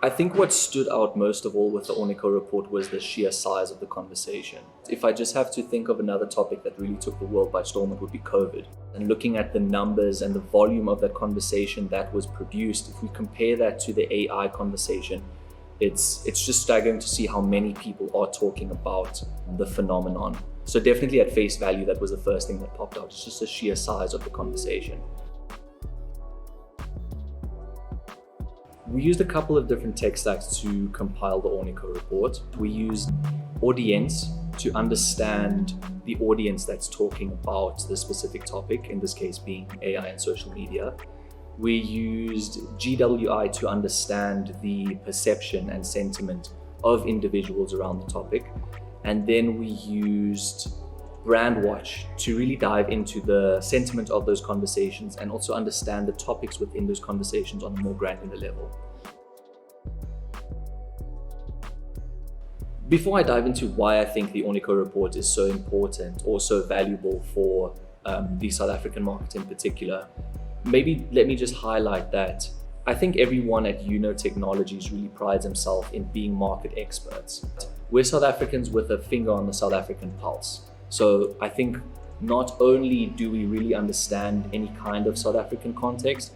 I think what stood out most of all with the Ornico report was the sheer size of the conversation. If I just have to think of another topic that really took the world by storm, it would be COVID. And looking at the numbers and the volume of that conversation that was produced, if we compare that to the AI conversation, it's just staggering to see how many people are talking about the phenomenon. So definitely at face value, that was the first thing that popped out. It's just the sheer size of the conversation. We used a couple of different tech stacks to compile the Ornico report. We used audience to understand the audience that's talking about the specific topic, in this case being AI and social media. We used GWI to understand the perception and sentiment of individuals around the topic. And then we used Brandwatch to really dive into the sentiment of those conversations and also understand the topics within those conversations on a more granular level. Before I dive into why I think the Ornico report is so important or so valuable for the South African market in particular, maybe let me just highlight that I think everyone at Uno Technologies really prides himself in being market experts. We're South Africans with a finger on the South African pulse. So I think not only do we really understand any kind of South African context,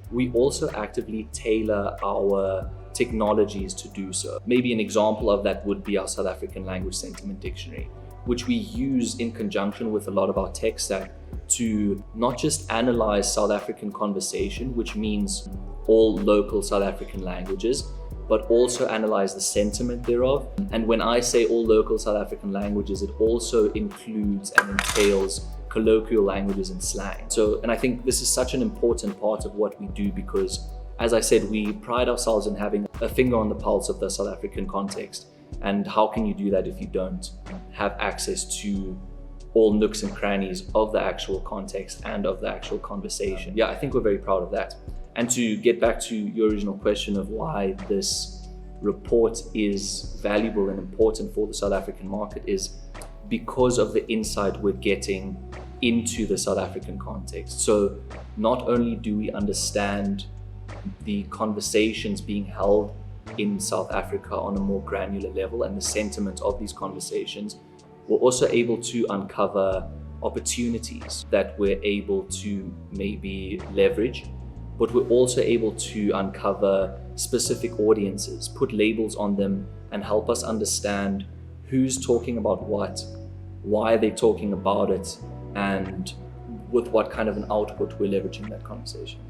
we also actively tailor our technologies to do so. Maybe an example of that would be our South African Language Sentiment Dictionary, which we use in conjunction with a lot of our tech stack to not just analyze South African conversation, which means all local South African languages, but also analyze the sentiment thereof. And when I say all local South African languages, it also includes and entails colloquial languages and slang. And I think this is such an important part of what we do because, as I said, we pride ourselves in having a finger on the pulse of the South African context. And how can you do that if you don't have access to all nooks and crannies of the actual context and of the actual conversation? Yeah, I think we're very proud of that. And to get back to your original question of why this report is valuable and important for the South African market is because of the insight we're getting into the South African context. So not only do we understand the conversations being held in South Africa on a more granular level and the sentiment of these conversations, we're also able to uncover opportunities that we're able to maybe leverage, but we're also able to uncover specific audiences, put labels on them, and help us understand who's talking about what, why are they talking about it, and with what kind of an output we're leveraging that conversation.